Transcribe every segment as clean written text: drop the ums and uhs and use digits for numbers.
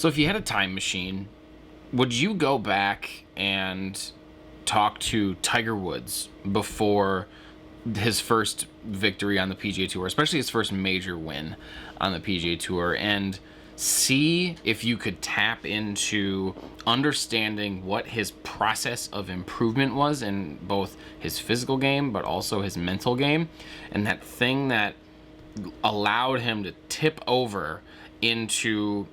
So if you had a time machine, would you go back and talk to Tiger Woods before his first victory on the PGA Tour, especially his first major win on the PGA Tour, and see if you could tap into understanding what his process of improvement was in both his physical game but also his mental game, and that thing that allowed him to tip over into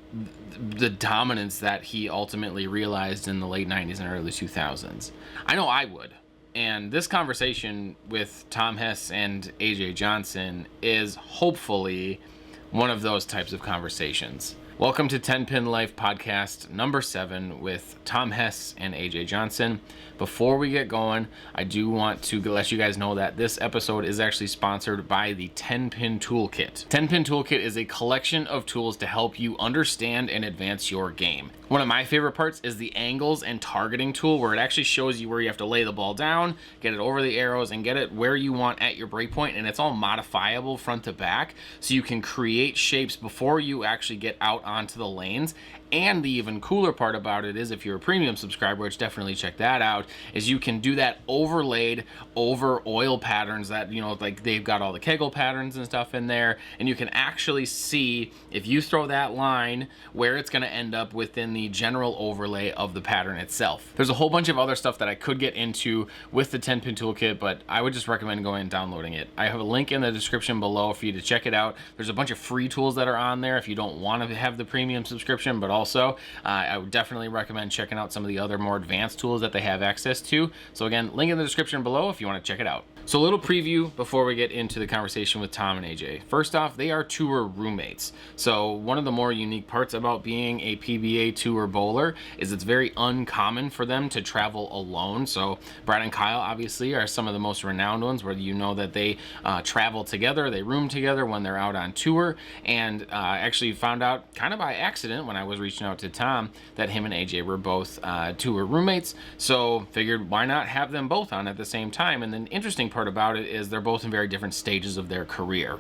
the dominance that he ultimately realized in the late 90s and early 2000s. I know I would. And this conversation with Tom Hess and AJ Johnson is hopefully one of those types of conversations. Welcome to 10 Pin Life podcast number 7 with Tom Hess and AJ Johnson. Before we get going, I do want to let you guys know that this episode is actually sponsored by the 10 Pin Toolkit. 10 Pin Toolkit is a collection of tools to help you understand and advance your game. One of my favorite parts is the angles and targeting tool, where it actually shows you where you have to lay the ball down, get it over the arrows, and get it where you want at your breakpoint, and it's all modifiable front to back, so you can create shapes before you actually get out onto the lanes. And the even cooler part about it is, if you're a premium subscriber, which definitely check that out, is you can do that overlaid over oil patterns that, like they've got all the Kegel patterns and stuff in there, and you can actually see if you throw that line where it's going to end up within the general overlay of the pattern itself. There's a whole bunch of other stuff that I could get into with the 10-pin toolkit, but I would just recommend going and downloading it. I have a link in the description below for you to check it out. There's a bunch of free tools that are on there if you don't want to have the premium subscription, but also I would definitely recommend checking out some of the other more advanced tools that they have access to. So again, link in the description below if you want to check it out. So a little preview before we get into the conversation with Tom and AJ. First off, they are tour roommates. So one of the more unique parts about being a PBA tour bowler is it's very uncommon for them to travel alone. So Brad and Kyle obviously are some of the most renowned ones, where you know that they travel together, they room together when they're out on tour, and actually found out kind of by accident when I was reaching out to Tom that him and AJ were both tour roommates. So figured why not have them both on at the same time. And then interesting part about it is they're both in very different stages of their career.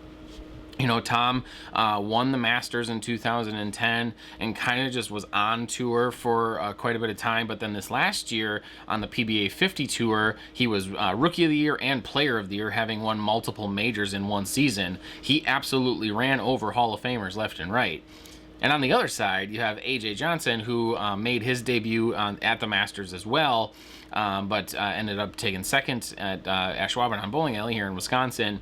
Tom won the Masters in 2010 and kind of just was on tour for quite a bit of time. But then this last year on the PBA 50 Tour, he was Rookie of the Year and Player of the Year, having won multiple majors in one season. He absolutely ran over Hall of Famers left and right. And on the other side, you have AJ Johnson, who made his debut at the Masters as well, but ended up taking second at Ashwaubenon Bowling Alley here in Wisconsin,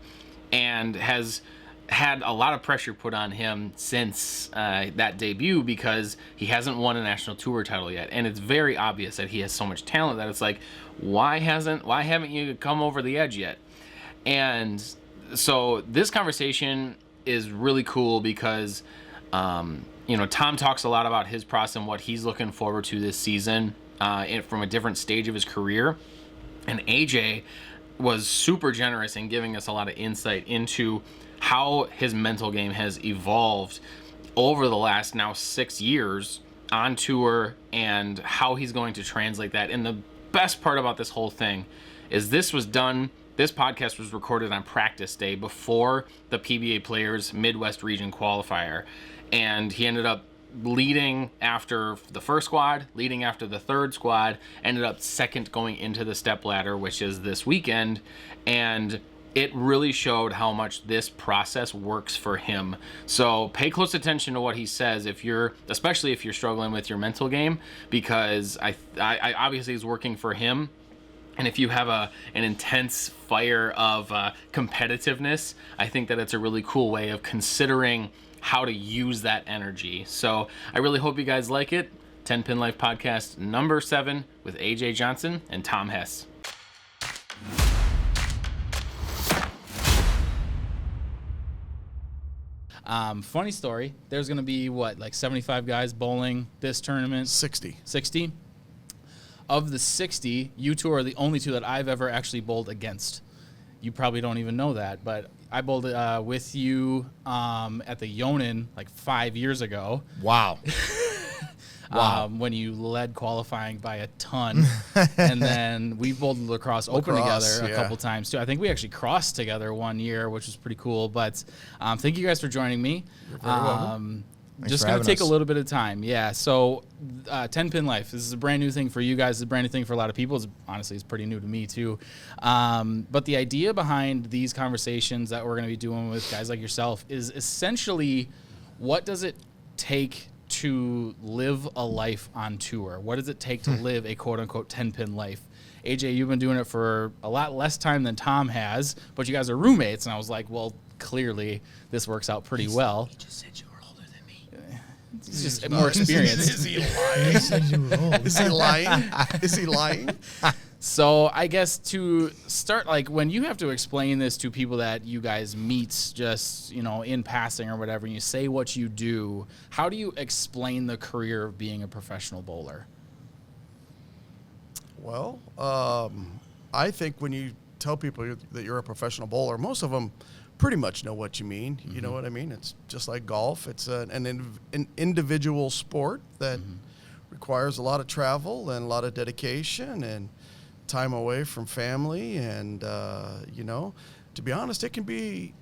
and has had a lot of pressure put on him since that debut, because he hasn't won a national tour title yet. And it's very obvious that he has so much talent that it's like, why haven't you come over the edge yet? And so this conversation is really cool because Tom talks a lot about his process and what he's looking forward to this season from a different stage of his career. And AJ was super generous in giving us a lot of insight into how his mental game has evolved over the last now 6 years on tour, and how he's going to translate that. And the best part about this whole thing is this podcast was recorded on practice day before the PBA Players Midwest Region Qualifier. And he ended up leading after the first squad, leading after the third squad, ended up second going into the step ladder, which is this weekend. And it really showed how much this process works for him. So pay close attention to what he says, especially if you're struggling with your mental game, because I obviously is working for him. And if you have an intense fire of competitiveness, I think that it's a really cool way of considering how to use that energy. So I really hope you guys like it. 10 Pin Life podcast number 7 with AJ Johnson and Tom Hess. Funny story. There's going to be, 75 guys bowling this tournament? 60. 60? Of the 60, you two are the only two that I've ever actually bowled against. You probably don't even know that, but I bowled with you at the Yonan 5 years ago. Wow. Wow. When you led qualifying by a ton. And then we bowled lacrosse open together a couple times, too. I think we actually crossed together one year, which was pretty cool. But thank you guys for joining me. You're very welcome. Just for going to having take a us. little bit of time. Yeah. So 10-pin life, this is a brand new thing for you guys. It's a brand new thing for a lot of people. Honestly, it's pretty new to me too. But the idea behind these conversations that we're going to be doing with guys like yourself is essentially, what does it take to live a life on tour? What does it take to live a quote-unquote 10-pin life? AJ, you've been doing it for a lot less time than Tom has, but you guys are roommates. And I was like, well, clearly this works out pretty well. He just said you were older than me. It's just more experience. Is he lying? Is he lying? Is he lying? So I guess to start, like, when you have to explain this to people that you guys meet just, in passing or whatever, and you say what you do, how do you explain the career of being a professional bowler? Well, I think when you tell people that you're a professional bowler, most of them pretty much know what you mean. You know what I mean? It's just like golf. It's an individual sport that requires a lot of travel and a lot of dedication and time away from family. And, to be honest, it can be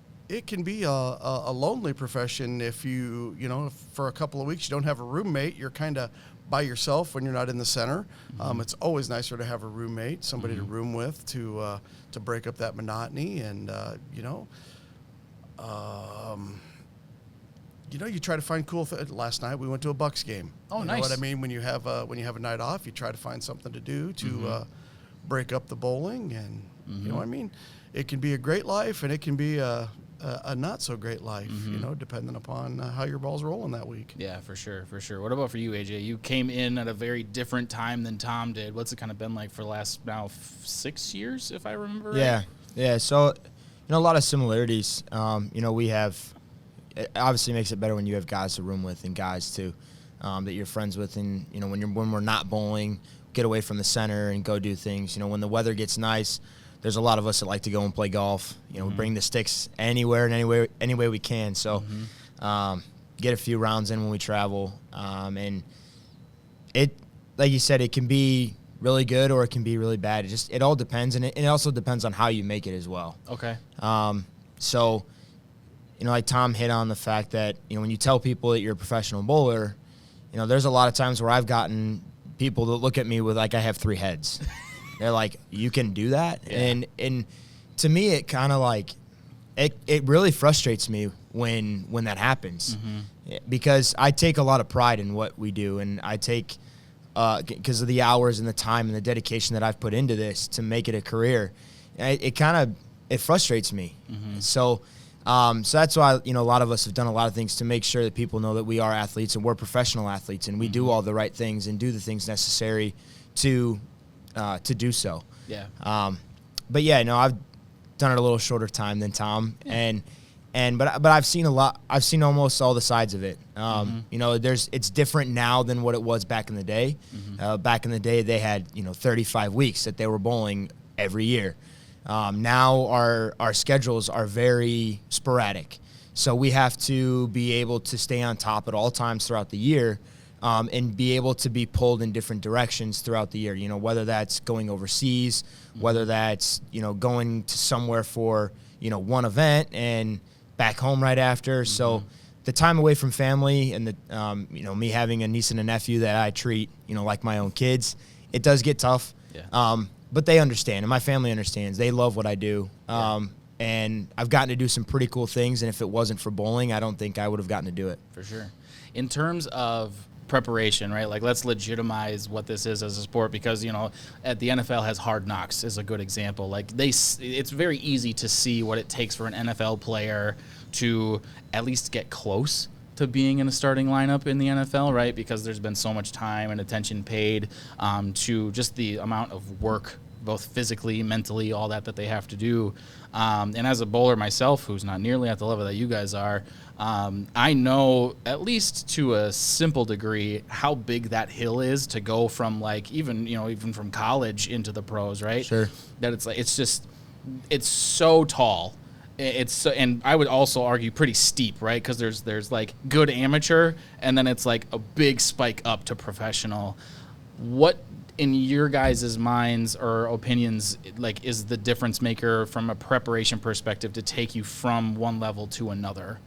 a lonely profession if if for a couple of weeks you don't have a roommate. You're kind of by yourself when you're not in the center. It's always nicer to have a roommate, somebody to room with, to break up that monotony. And you try to find cool things. Last night we went to a Bucks game. Oh, you nice. know what I mean? When you have a night off, you try to find something to do to break up the bowling. And you know what I mean? It can be a great life, and it can be a not so great life, depending upon how your ball's rolling that week. Yeah, for sure. What about for you, AJ? You came in at a very different time than Tom did. What's it kind of been like for the last now 6 years, if I remember right? Yeah. So, a lot of similarities. We have. It obviously makes it better when you have guys to room with and guys to that you're friends with, and when we're not bowling, get away from the center and go do things. When the weather gets nice, there's a lot of us that like to go and play golf. We bring the sticks anywhere and any way we can. So get a few rounds in when we travel. And it, like you said, it can be really good or it can be really bad. It all depends, and it also depends on how you make it as well. Okay. So, like Tom hit on the fact that, when you tell people that you're a professional bowler, there's a lot of times where I've gotten people that look at me with like I have 3 heads. They're like, you can do that? Yeah. And to me, it kind of like, it really frustrates me when that happens, because I take a lot of pride in what we do, and I take, because of the hours and the time and the dedication that I've put into this to make it a career, it frustrates me. So that's why, a lot of us have done a lot of things to make sure that people know that we are athletes and we're professional athletes, and we do all the right things and do the things necessary to do so. Yeah. But yeah, no, I've done it a little shorter time than Tom, but I've seen a lot. I've seen almost all the sides of it. It's different now than what it was back in the day. Back in the day, they had 35 weeks that they were bowling every year. Now our schedules are very sporadic, so we have to be able to stay on top at all times throughout the year. And be able to be pulled in different directions throughout the year, whether that's going overseas, whether that's, going to somewhere for, one event and back home right after. So the time away from family and me having a niece and a nephew that I treat, like my own kids, it does get tough. Yeah. But they understand, and my family understands. They love what I do. And I've gotten to do some pretty cool things, and if it wasn't for bowling, I don't think I would have gotten to do it. For sure. In terms of preparation, right? Like, let's legitimize what this is as a sport, because at the NFL has Hard Knocks is a good example. Like, it's very easy to see what it takes for an NFL player to at least get close to being in a starting lineup in the NFL, right? Because there's been so much time and attention paid to just the amount of work, both physically, mentally, all that they have to do. And as a bowler myself, who's not nearly at the level that you guys are, I know, at least to a simple degree, how big that hill is to go from, like, even from college into the pros, right? Sure. That it's so tall. And I would also argue pretty steep, right? Because there's like good amateur, and then it's like a big spike up to professional. What, in your guys' minds or opinions, like, is the difference maker from a preparation perspective to take you from one level to another?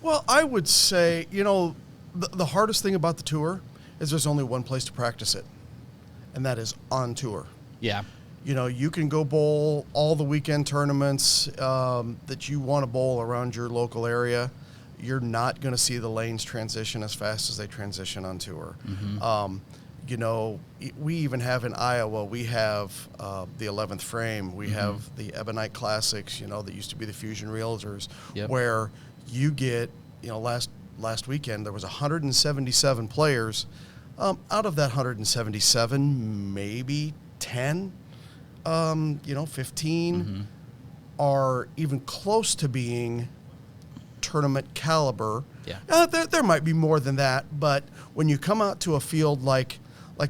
Well, I would say, the hardest thing about the tour is there's only one place to practice it, and that is on tour. Yeah. You can go bowl all the weekend tournaments that you want to bowl around your local area. You're not going to see the lanes transition as fast as they transition on tour. We even have in Iowa, we have the 11th frame. We have the Ebonite Classics, that used to be the Fusion Realtors, where you get, last weekend there was 177 players. Out of that 177, maybe 10, 15 are even close to being tournament caliber. Yeah. There might be more than that, but when you come out to a field like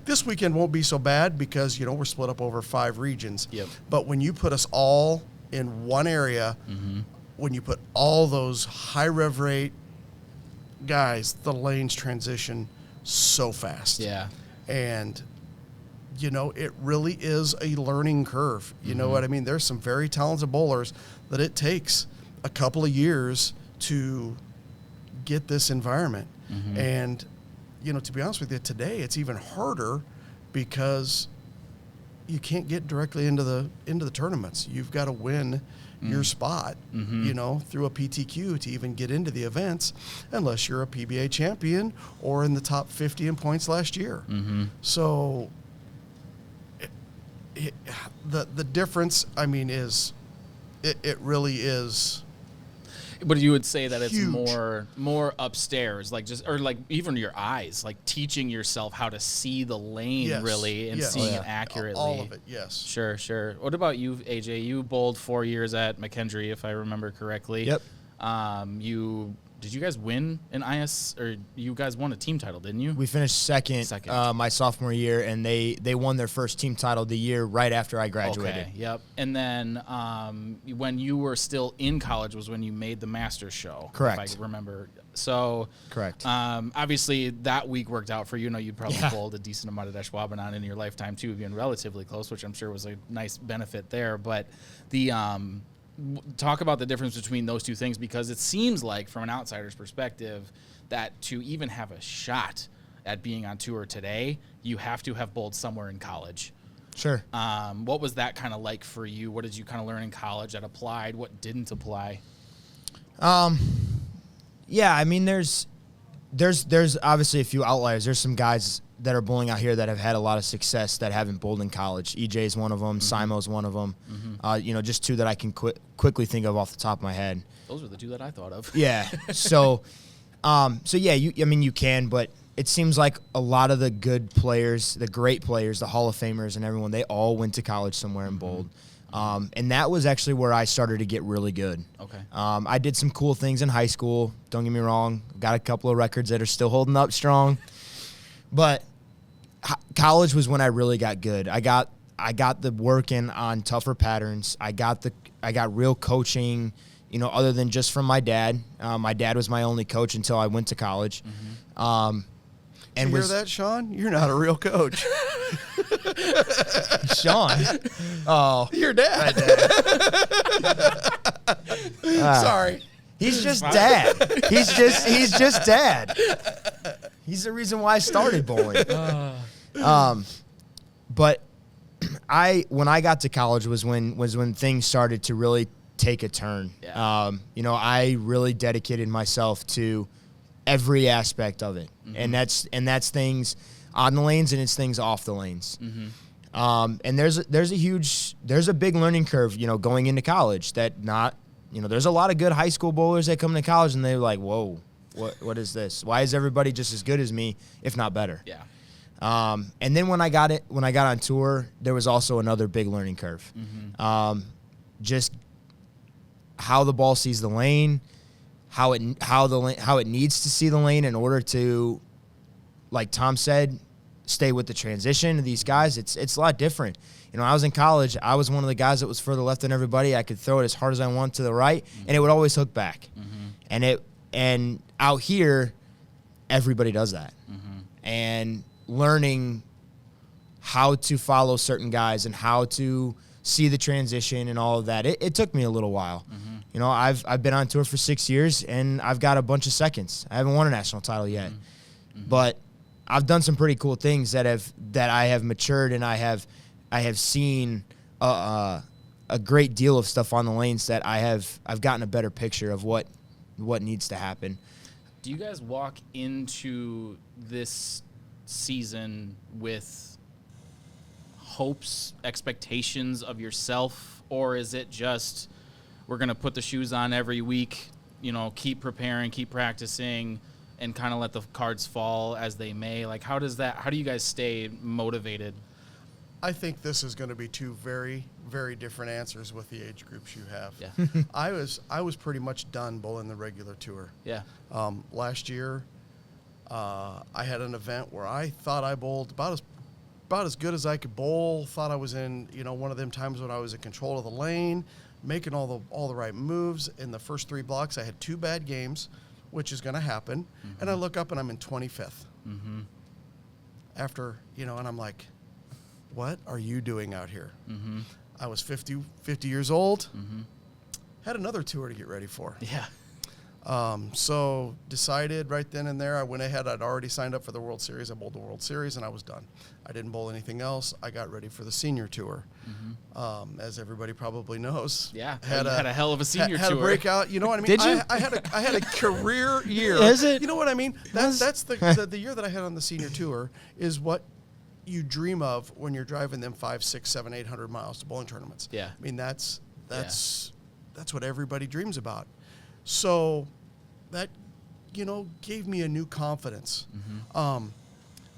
this weekend won't be so bad because, we're split up over 5 regions. Yep. But when you put us all in one area, when you put all those high rev rate guys, the lanes transition so fast. Yeah. And, it really is a learning curve. You know what I mean? There's some very talented bowlers that it takes a couple of years to get this environment. And, to be honest with you, today it's even harder because you can't get directly into the tournaments. You've got to win your spot, through a PTQ to even get into the events, unless you're a PBA champion or in the top 50 in points last year. So the difference, is it really is. But you would say that huge. It's more upstairs, like even your eyes, like teaching yourself how to see the lane really and seeing it accurately. All of it, yes. Sure. What about you, AJ? You bowled 4 years at McKendree, if I remember correctly. Yep. Did you guys win an IS, or you guys won a team title, didn't you? We finished second. My sophomore year, and they won their first team title the year right after I graduated. Okay, yep. And then when you were still in college was when you made the Masters show. Correct. If I remember. So correct. Obviously, that week worked out for you. You'd probably bowled a decent amount of Deshwabanon in your lifetime, too, being relatively close, which I'm sure was a nice benefit there. But the talk about the difference between those two things, because it seems like, from an outsider's perspective, that to even have a shot at being on tour today, you have to have bowled somewhere in college. Sure. What was that kind of like for you? What did you kind of learn in college that applied? What didn't apply? Yeah, there's obviously a few outliers. There's some guys that are bowling out here that have had a lot of success that haven't bowled in college. EJ's one of them. Simo's one of them. Just two that I can quickly think of off the top of my head. Those are the two that I thought of. Yeah. So yeah, you can, but it seems like a lot of the good players, the great players, the Hall of Famers and everyone, they all went to college somewhere and bowled. And that was actually where I started to get really good. Okay. I did some cool things in high school. Don't get me wrong. Got a couple of records that are still holding up strong. But college was when I really got good. I got the working on tougher patterns. I got real coaching, other than just from my dad. My dad was my only coach until I went to college. And you hear that, Sean? You're not a real coach. Sean. Oh, your dad. Sorry. He's just dad. He's just dad. He's the reason why I started bowling. But when I got to college was when things started to really take a turn. Yeah. I really dedicated myself to every aspect of it, and that's things on the lanes and it's things off the lanes. And there's a big learning curve, going into college that there's a lot of good high school bowlers that come to college and they're like, whoa, what is this? Why is everybody just as good as me, if not better? Yeah. And then when I got on tour, there was also another big learning curve. Just how the ball sees the lane, how it needs to see the lane in order to, like Tom said, stay with the transition of these guys. It's a lot different. I was in college. I was one of the guys that was further left than everybody. I could throw it as hard as I want to the right, and it would always hook back. And out here, everybody does that. And learning how to follow certain guys and how to see the transition and all of that, it took me a little while. You know, I've been on tour for 6 years, and I've got a bunch of seconds. I haven't won a national title yet, but I've done some pretty cool things that I have matured, and I have seen a great deal of stuff on the lanes that I've gotten a better picture of what needs to happen. Do you guys walk into this season with hopes, expectations of yourself, or is it just we're going to put the shoes on every week, you know, keep preparing, keep practicing, and kind of let the cards fall as they may? Like, how do you guys stay motivated? I think this is going to be two very, very different answers with the age groups you have. Yeah. I was pretty much done bowling the regular tour. Yeah. Last year, I had an event where I thought I bowled about as good as I could bowl. Thought I was in, you know, one of them times when I was in control of the lane, making all the right moves. In the first 3 blocks, I had 2 bad games, which is going to happen. And I look up and I'm in 25th. After, you know, and I'm like, what are you doing out here? I was 50 years old, had another tour to get ready for. Yeah. So decided right then and there, I went ahead. I'd already signed up for the World Series. I bowled the World Series, and I was done. I didn't bowl anything else. I got ready for the senior tour. As everybody probably knows. Yeah, you had a hell of a senior tour. Had a breakout. You know what I mean? Did you? I had a career year. Is it? You know what I mean? That's the year that I had on the senior tour is what you dream of when you're driving them 500, 600, 700, 800 miles to bowling tournaments. Yeah. I mean, that's what everybody dreams about. So that, you know, gave me a new confidence.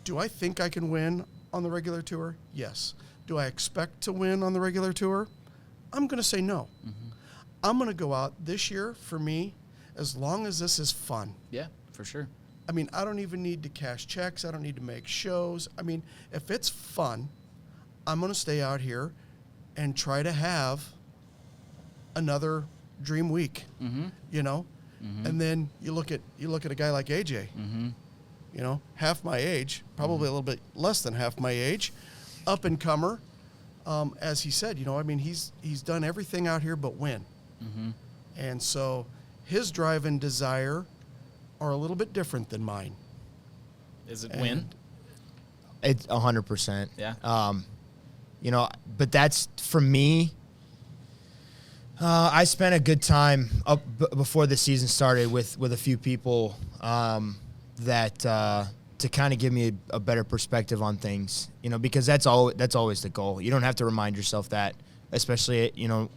Do I think I can win on the regular tour? Yes. Do I expect to win on the regular tour? I'm going to say no. I'm going to go out this year, for me, as long as this is fun. Yeah, for sure. I mean, I don't even need to cash checks. I don't need to make shows. I mean, if it's fun, I'm going to stay out here and try to have another dream week, you know? And then you look at a guy like AJ, you know, half my age, probably a little bit less than half my age, up and comer. As he said, you know, I mean, he's done everything out here but win. And so his drive and desire are a little bit different than mine. Is it win? It's 100%. Yeah. You know, but that's for me. I spent a good time up before the season started with a few people that to kind of give me a better perspective on things. You know, because that's always the goal. You don't have to remind yourself that, especially you know,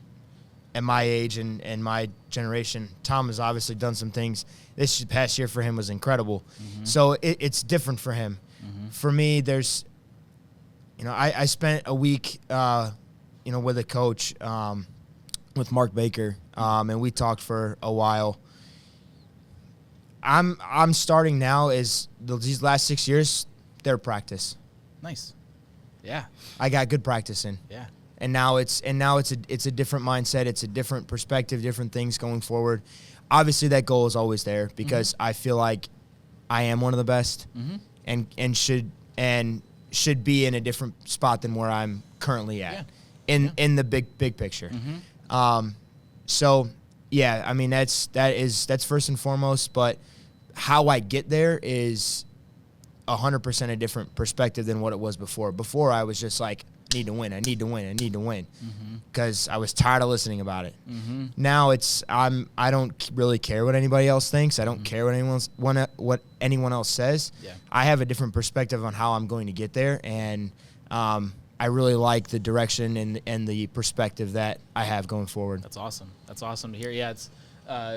at my age and my generation. Tom has obviously done some things. This past year for him was incredible. So it's different for him. For me, there's, you know, I spent a week, you know, with a coach, with Mark Baker, and we talked for a while. I'm starting now is these last 6 years, their practice. Nice. Yeah. I got good practice in. Yeah. And now it's a different mindset. It's a different perspective, different things going forward. Obviously, that goal is always there because I feel like I am one of the best, and should be in a different spot than where I'm currently at in the big picture. So yeah, I mean that's first and foremost. But how I get there is 100% a different perspective than what it was before. Before I was just like, I need to win, because I was tired of listening about it. Now I don't really care what anybody else thinks. I don't care what anyone else says. Yeah. I have a different perspective on how I'm going to get there, and I really like the direction and the perspective that I have going forward. That's awesome. That's awesome to hear. Yeah, it's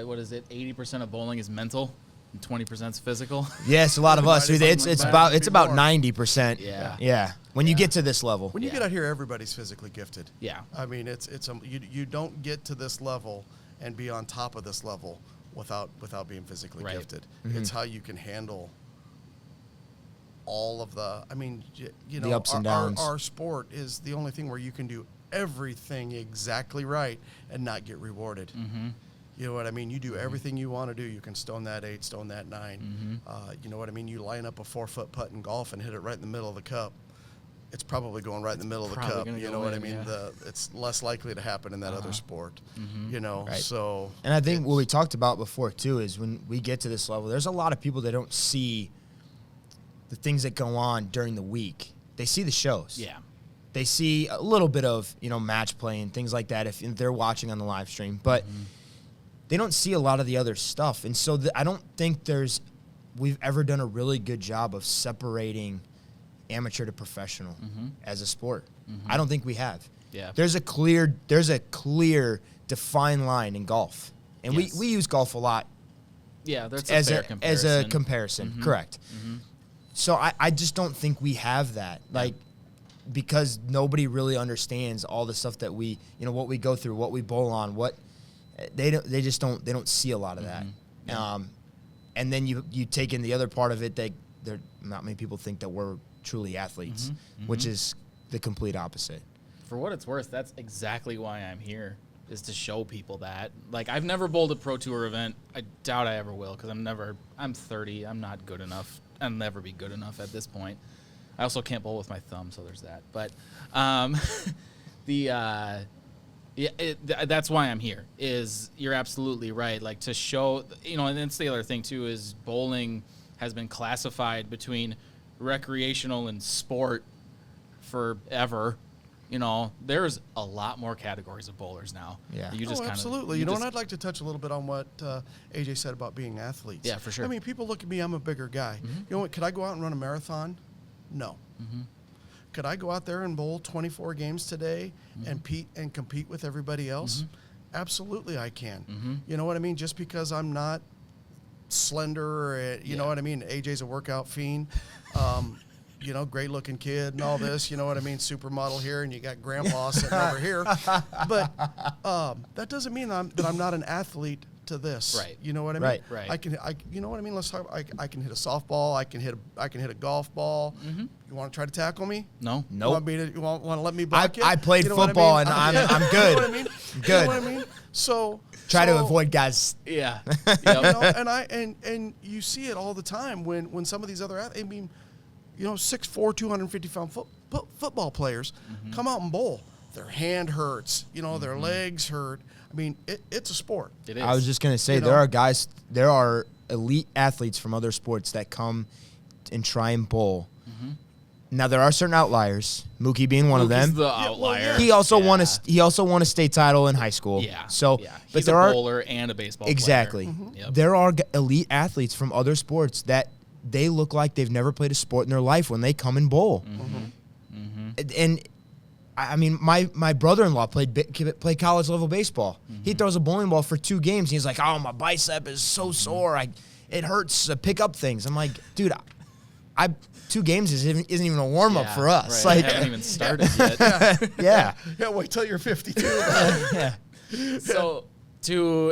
what is it? 80% of bowling is mental, and 20% is physical. Yes, a lot of us. It's about 90%. Yeah. Yeah. When you get to this level. When you get out here, everybody's physically gifted. Yeah. I mean, you don't get to this level and be on top of this level without being physically gifted. It's how you can handle all of the. I mean, you know, the ups and downs. Our sport is the only thing where you can do everything exactly right and not get rewarded. You know what I mean? You do everything you want to do. You can stone that 8, stone that 9. You know what I mean? You line up a 4-foot putt in golf and hit it right in the middle of the cup. it's probably going right in the middle of the probably cup. gonna You go know what I in, mean? yeah. It's less likely to happen in that other sport. You know, Right. so. And I think what we talked about before too is when we get to this level, there's a lot of people that don't see the things that go on during the week. They see the shows. Yeah. They see a little bit of, match play and things like that if they're watching on the live stream, but they don't see a lot of the other stuff. And so I don't think we've ever done a really good job of separating amateur to professional as a sport. I don't think we have. Yeah. There's a clear defined line in golf. And Yes. we use golf a lot Yeah, that's as fair a comparison. comparison. Correct. So I just don't think we have that. Like, because nobody really understands all the stuff that we, what we go through, what we bowl on, they don't see a lot of that. And then you take in the other part of it that there not many people think that we're truly athletes, which is the complete opposite. For what it's worth, that's exactly why I'm here, is to show people that. Like, I've never bowled a Pro Tour event. I doubt I ever will, because I'm 30. I'm not good enough. I'll never be good enough at this point. I also can't bowl with my thumb, so there's that. But that's why I'm here, is you're absolutely right. Like, to show, and that's the other thing, too, is bowling has been classified between recreational and sport forever. There's a lot more categories of bowlers now. Yeah. You just absolutely. And I'd like to touch a little bit on what AJ said about being athletes. Yeah, for sure. I mean, people look at me, I'm a bigger guy. You know what, could I go out and run a marathon? No. Could I go out there and bowl 24 games today and compete with everybody else? Absolutely I can. You know what I mean? Just because I'm not slender, or, you know what I mean? AJ's a workout fiend. Great looking kid and all this, you know what I mean? Supermodel here, and you got grandpa sitting over here. But that doesn't mean that I'm not an athlete to this. Right. You know what I mean? Right. You know what I mean? Let's talk. I can hit a softball. I can hit a golf ball. You want to try to tackle me? No. Nope. You want to let me block you? I played You know what football I mean? and I'm good. You know what I mean? Good. You know what I mean? So Try to avoid guys. Yeah. And you see it all the time when some of these other athletes, 6'4", 250-pound football players come out and bowl. Their hand hurts, their legs hurt. I mean, it's a sport. It is. I was just going to say, there are elite athletes from other sports that come and try and bowl. Now, there are certain outliers, Mookie being one of Mookie's them. the outlier. He also won a state title in high school. Yeah. So, yeah. but He's there a are bowler and a baseball exactly. player. Yep. There are elite athletes from other sports that they look like they've never played a sport in their life when they come and bowl. And I mean, my brother-in-law played college level baseball. He throws a bowling ball for 2 games. And he's like, "Oh, my bicep is so sore. It hurts to pick up things." I'm like, "Dude, 2 games isn't even a warm up for us." Right. Like, I haven't even started yet. yeah. Yeah, wait till you're 52. Yeah. So,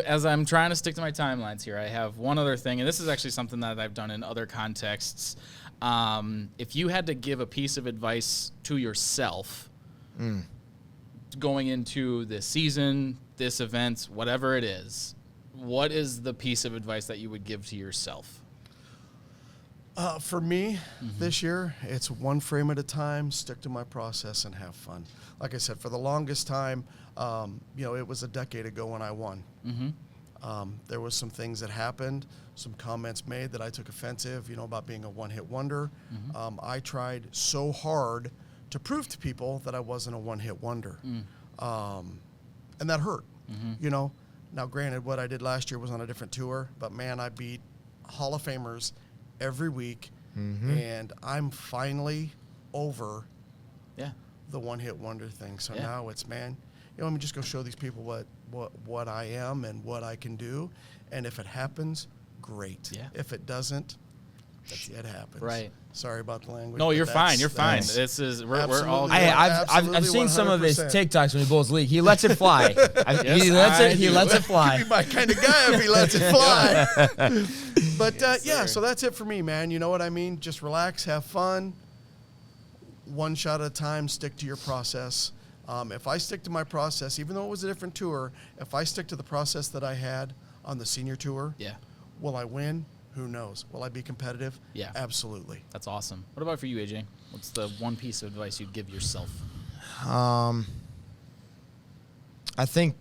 as I'm trying to stick to my timelines here, I have one other thing, and this is actually something that I've done in other contexts. If you had to give a piece of advice to yourself going into this season, this event, whatever it is, what is the piece of advice that you would give to yourself? For me, this year, it's one frame at a time, stick to my process, and have fun. Like I said, for the longest time, it was a decade ago when I won. There was some things that happened, some comments made that I took offensive, about being a one-hit wonder. I tried so hard to prove to people that I wasn't a one-hit wonder. And that hurt, Now, granted, what I did last year was on a different tour, but, man, I beat Hall of Famers every week, and I'm finally over the one-hit wonder thing. So now it's, man, let me just go show these people what I am and what I can do, and if it happens, great. Yeah. If it doesn't, it happens. Right. Sorry about the language. No, you're fine. You're fine. That's- This is we're all. Absolutely. I've seen some of his 100%. TikToks when he bowls league. He lets it fly. He lets it fly. He'd be my kind of guy if he lets it fly. But so that's it for me, man. You know what I mean? Just relax, have fun. One shot at a time. Stick to your process. If I stick to my process, even though it was a different tour, if I stick to the process that I had on the senior tour, will I win? Who knows? Will I be competitive? Yeah. Absolutely. That's awesome. What about for you, AJ? What's the one piece of advice you'd give yourself? I think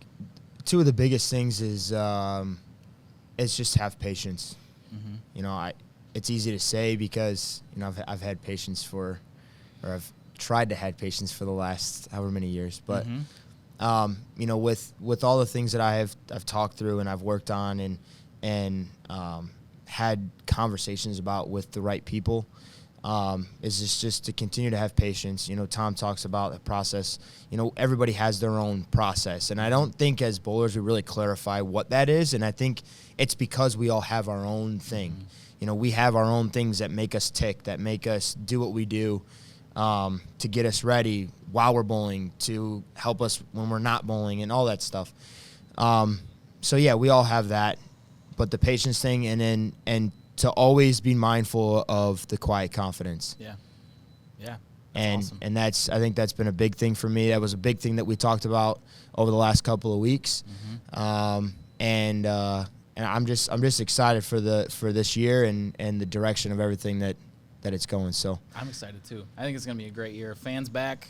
two of the biggest things is just have patience. Mm-hmm. You know, it's easy to say because, you know, I've had patience I've tried to have patience for the last however many years. But, you know, with all the things that I've talked through and I've worked on and had conversations about with the right people, is just to continue to have patience. You know, Tom talks about the process. You know, everybody has their own process. And I don't think as bowlers we really clarify what that is. And I think it's because we all have our own thing. Mm-hmm. You know, we have our own things that make us tick, that make us do what we do, to get us ready while we're bowling, to help us when we're not bowling and all that stuff. So, yeah, we all have that. But the patience thing and to always be mindful of the quiet confidence. Yeah. Yeah. And awesome. and I think that's been a big thing for me. That was a big thing that we talked about over the last couple of weeks. Mm-hmm. And I'm just excited for this year and the direction of everything that it's going. So I'm excited too. I think it's gonna be a great year. Fans back.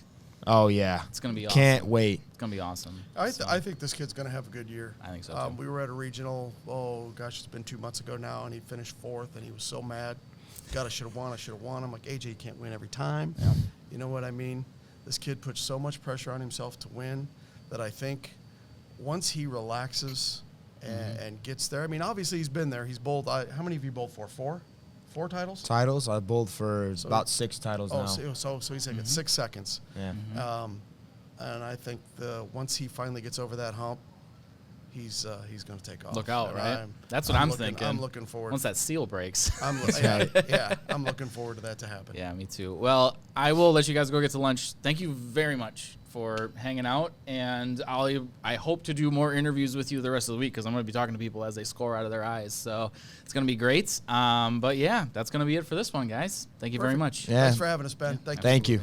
Oh yeah, it's gonna be awesome. Can't wait. It's gonna be awesome. I think this kid's gonna have a good year. I think so too. We were at a regional. Oh gosh, it's been 2 months ago now, and he finished 4th, and he was so mad. God, I should have won. I'm like, AJ, you can't win every time. Yeah. You know what I mean? This kid puts so much pressure on himself to win that I think once he relaxes and gets there. I mean, obviously he's been there. He's bowled. How many have you bowled for? Four titles? Titles? I bowled for about 6 titles now. So he's like at 6 seconds. Yeah. Mm-hmm. And I think once he finally gets over that hump, he's going to take off. Look out, and right? That's what I'm thinking. I'm looking forward. Once that seal breaks. I'm looking forward to that to happen. Yeah, me too. Well, I will let you guys go get to lunch. Thank you very much for hanging out, and I hope to do more interviews with you the rest of the week because I'm going to be talking to people as they score out of their eyes. So it's going to be great. But yeah, that's going to be it for this one, guys. Thank you very much. Yeah. Thanks for having us, Ben. Thank you.